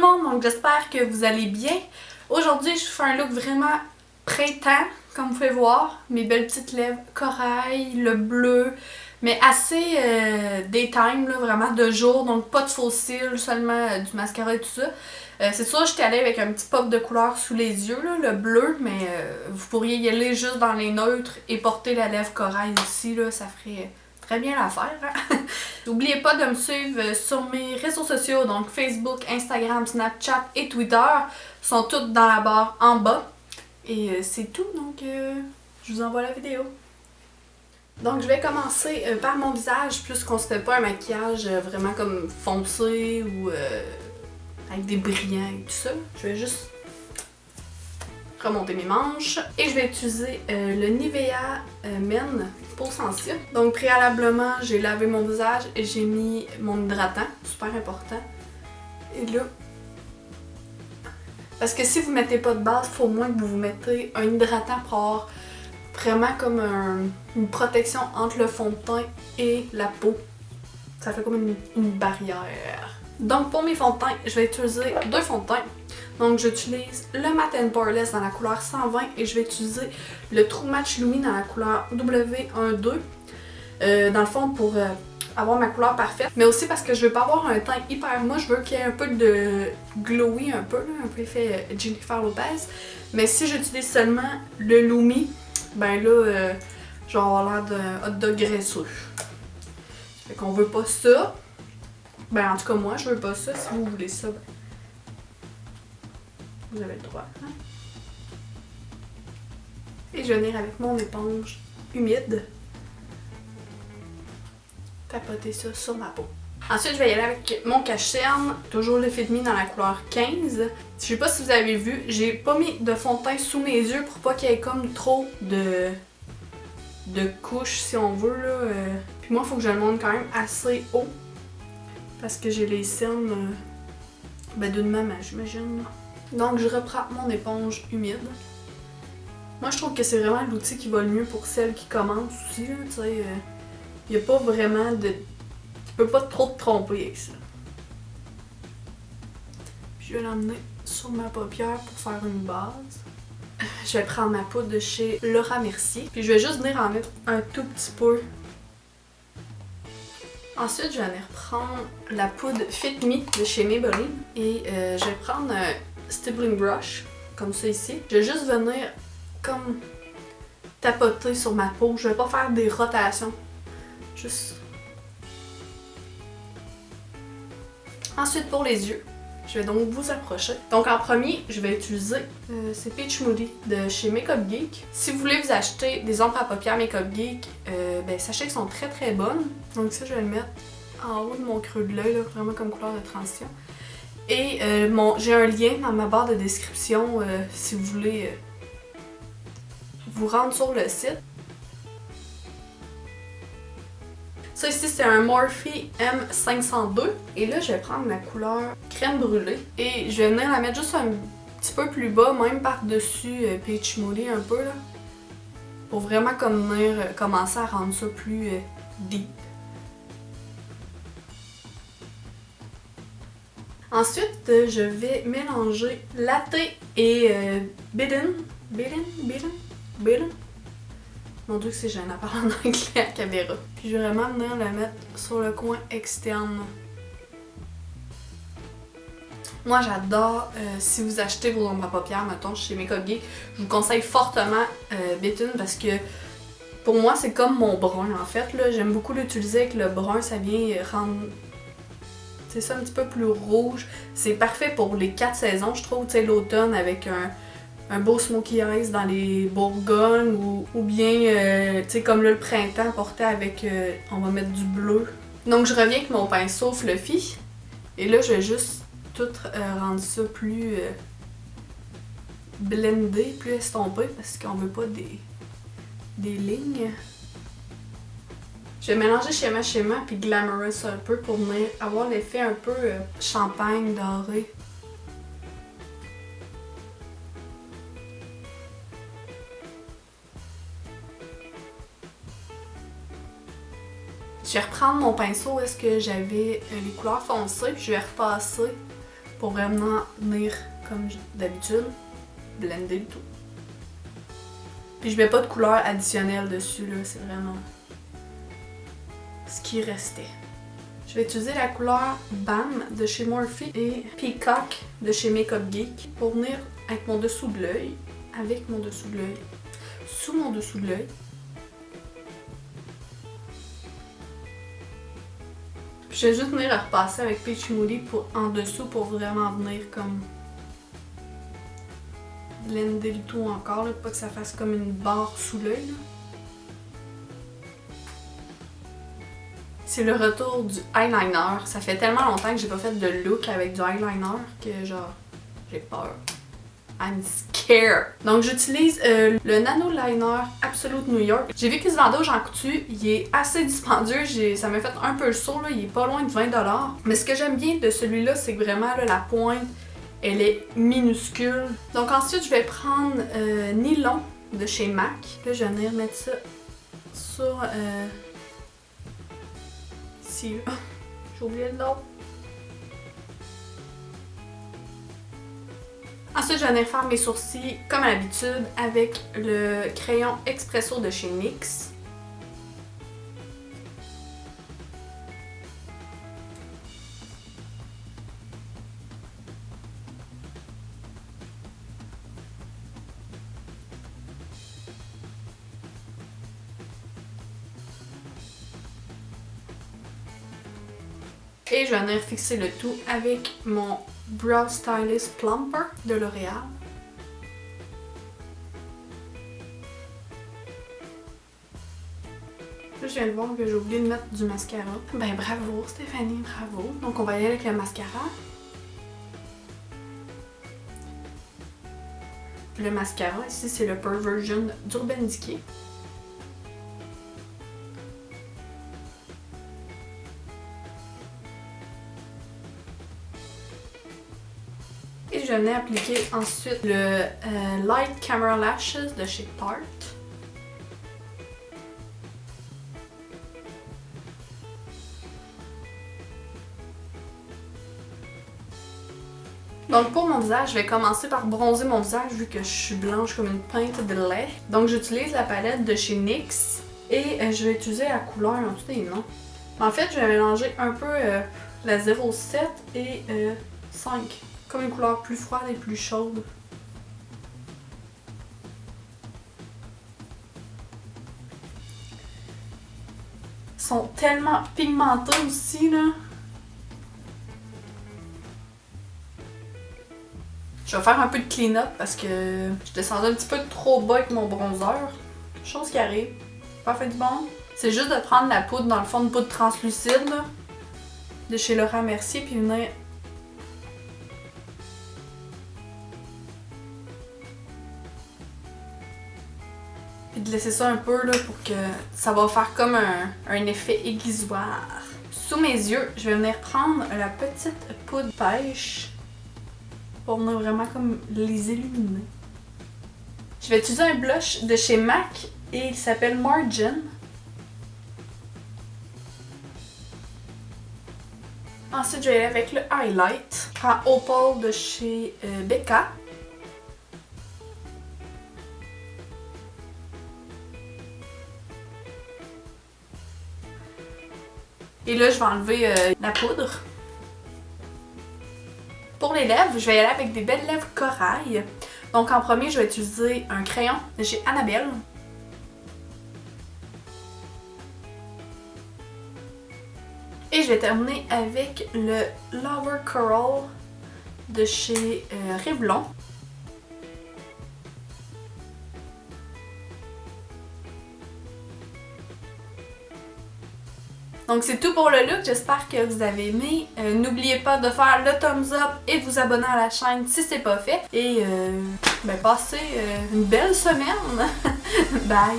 monde, donc j'espère que vous allez bien. Aujourd'hui, je fais un look vraiment printemps, comme vous pouvez voir. Mes belles petites lèvres corail, le bleu, mais assez daytime, là, vraiment de jour, donc pas de faux cils, seulement du mascara et tout ça. C'est sûr, j'étais allée avec un petit pop de couleur sous les yeux, là, le bleu, mais vous pourriez y aller juste dans les neutres et porter la lèvre corail aussi, là, ça ferait très bien l'affaire. Hein? N'oubliez pas de me suivre sur mes réseaux sociaux, donc Facebook, Instagram, Snapchat et Twitter sont toutes dans la barre en bas. Et c'est tout, donc je vous envoie la vidéo. Donc je vais commencer par mon visage, puisqu'on se fait pas un maquillage vraiment comme foncé ou avec des brillants et tout ça. Je vais juste remonter mes manches et je vais utiliser le Nivea Men peau sensible. Donc préalablement, j'ai lavé mon visage et j'ai mis mon hydratant, super important. Et là, parce que si vous mettez pas de base, il faut au moins que vous vous mettez un hydratant pour avoir vraiment comme une protection entre le fond de teint et la peau. Ça fait comme une barrière. Donc pour mes fonds de teint, je vais utiliser deux fonds de teint. Donc j'utilise le Matte & Poreless dans la couleur 120 et je vais utiliser le True Match Lumi dans la couleur W12. Dans le fond pour avoir ma couleur parfaite, mais aussi parce que je veux pas avoir un teint hyper mousse, je veux qu'il y ait un peu de glowy, un peu effet Jennifer Lopez. Mais si j'utilise seulement le Lumi, ben là, je vais avoir l'air d'un hot dog graisseux. Fait qu'on veut pas ça. Ben en tout cas moi, je veux pas ça. Si vous voulez ça, ben, vous avez le droit. Hein? Et je vais venir avec mon éponge humide tapoter ça sur ma peau. Ensuite, je vais y aller avec mon cache-cerne, toujours le Fit Me dans la couleur 15. Je sais pas si vous avez vu, j'ai pas mis de fond de teint sous mes yeux pour pas qu'il y ait comme trop de couches, si on veut. Là. Puis moi, il faut que je le monte quand même assez haut parce que j'ai les cernes d'une maman, j'imagine. Donc, je reprends mon éponge humide. Moi, je trouve que c'est vraiment l'outil qui va le mieux pour celles qui commencent aussi. Tu sais, il n'y a pas vraiment de... Tu peux pas trop te tromper avec ça. Puis je vais l'emmener sur ma paupière pour faire une base. Je vais prendre ma poudre de chez Laura Mercier. Puis je vais juste venir en mettre un tout petit peu. Ensuite, je vais venir prendre la poudre Fit Me de chez Maybelline. Et je vais prendre un stippling brush, comme ça ici. Je vais juste venir comme tapoter sur ma peau. Je vais pas faire des rotations. Juste. Ensuite pour les yeux, je vais donc vous approcher. Donc en premier, je vais utiliser c'est Peach Moody de chez Makeup Geek. Si vous voulez vous acheter des ombres à paupières Makeup Geek, ben sachez qu'elles sont très très bonnes. Donc ça, je vais le mettre en haut de mon creux de l'œil, vraiment comme couleur de transition. Et j'ai un lien dans ma barre de description si vous voulez vous rendre sur le site. Ça ici, c'est un Morphe M502. Et là, je vais prendre ma couleur crème brûlée. Et je vais venir la mettre juste un petit peu plus bas, même par-dessus Peach Moody un peu, là. Pour vraiment comme venir commencer à rendre ça plus deep. Ensuite, je vais mélanger Latte et Bidden. Mon dieu que c'est gênant à parler en anglais à la caméra. Puis je vais vraiment venir la mettre sur le coin externe. Moi j'adore, si vous achetez vos ombres à paupières, mettons chez Makeup Geek, je vous conseille fortement Bitten parce que pour moi c'est comme mon brun en fait. J'aime beaucoup l'utiliser avec le brun, ça vient rendre c'est ça un petit peu plus rouge. C'est parfait pour les 4 saisons je trouve, tu sais l'automne avec un beau smoky eyes dans les Bourgognes ou bien, tu sais, comme là le printemps porté avec, on va mettre du bleu. Donc je reviens avec mon pinceau fluffy et là je vais juste tout rendre ça plus blendé, plus estompé parce qu'on veut pas des lignes. Je vais mélanger schéma puis glamorous un peu pour venir avoir l'effet un peu champagne doré. Je vais reprendre mon pinceau où est-ce que j'avais les couleurs foncées, puis je vais repasser pour vraiment venir, comme d'habitude, blender le tout. Puis je mets pas de couleur additionnelle dessus, là, c'est vraiment ce qui restait. Je vais utiliser la couleur Bam de chez Morphe et Peacock de chez Makeup Geek pour venir avec mon dessous de l'œil, avec mon dessous de l'œil, sous mon dessous de l'œil. Je vais juste venir repasser avec Peach Moody en dessous pour vraiment venir comme blender le tout encore, là, pas que ça fasse comme une barre sous l'œil. C'est le retour du eyeliner. Ça fait tellement longtemps que j'ai pas fait de look avec du eyeliner que genre j'ai peur. I'm scared. Donc j'utilise le Nano Liner Absolute New York. J'ai vu qu'il se vendait au Jean Coutu. Il est assez dispendieux. Ça m'a fait un peu le saut, là. Il est pas loin de 20$. Mais ce que j'aime bien de celui-là, c'est que vraiment là, la pointe, elle est minuscule. Donc ensuite, je vais prendre Nylon de chez MAC. Là, je vais venir mettre ça sur... ici. J'ai oublié le nom. Ensuite, je vais venir faire mes sourcils comme à l'habitude avec le crayon Expresso de chez NYX. Et je vais venir fixer le tout avec mon Brow Stylist Plumper de L'Oréal. Là, je viens de voir que j'ai oublié de mettre du mascara. Ben bravo Stéphanie, bravo. Donc on va y aller avec le mascara. Le mascara, ici c'est le Perversion d'Urban Decay. Et je venais appliquer ensuite le Light Camera Lashes de chez Tarte. Donc pour mon visage, je vais commencer par bronzer mon visage vu que je suis blanche comme une pinte de lait. Donc j'utilise la palette de chez NYX et je vais utiliser la couleur en dessous des noms. En fait, je vais mélanger un peu la 07 et 5. Comme une couleur plus froide et plus chaude. Ils sont tellement pigmentés aussi, là. Je vais faire un peu de clean-up parce que je descendais un petit peu trop bas avec mon bronzer. Chose qui arrive. Pas fait du bon. C'est juste de prendre la poudre, dans le fond, de poudre translucide, là, de chez Laura Mercier, puis venir... Puis de laisser ça un peu là, pour que ça va faire comme un effet aiguisoire. Sous mes yeux, je vais venir prendre la petite poudre pêche pour venir vraiment comme les illuminer. Je vais utiliser un blush de chez MAC et il s'appelle Margin. Ensuite, je vais aller avec le highlight. Je prends Opal de chez Becca. Et là, je vais enlever la poudre. Pour les lèvres, je vais y aller avec des belles lèvres corail. Donc en premier, je vais utiliser un crayon de chez Annabelle. Et je vais terminer avec le Lover Coral de chez Revlon. Donc c'est tout pour le look, j'espère que vous avez aimé. N'oubliez pas de faire le thumbs up et de vous abonner à la chaîne si c'est pas fait. Et passez une belle semaine. Bye!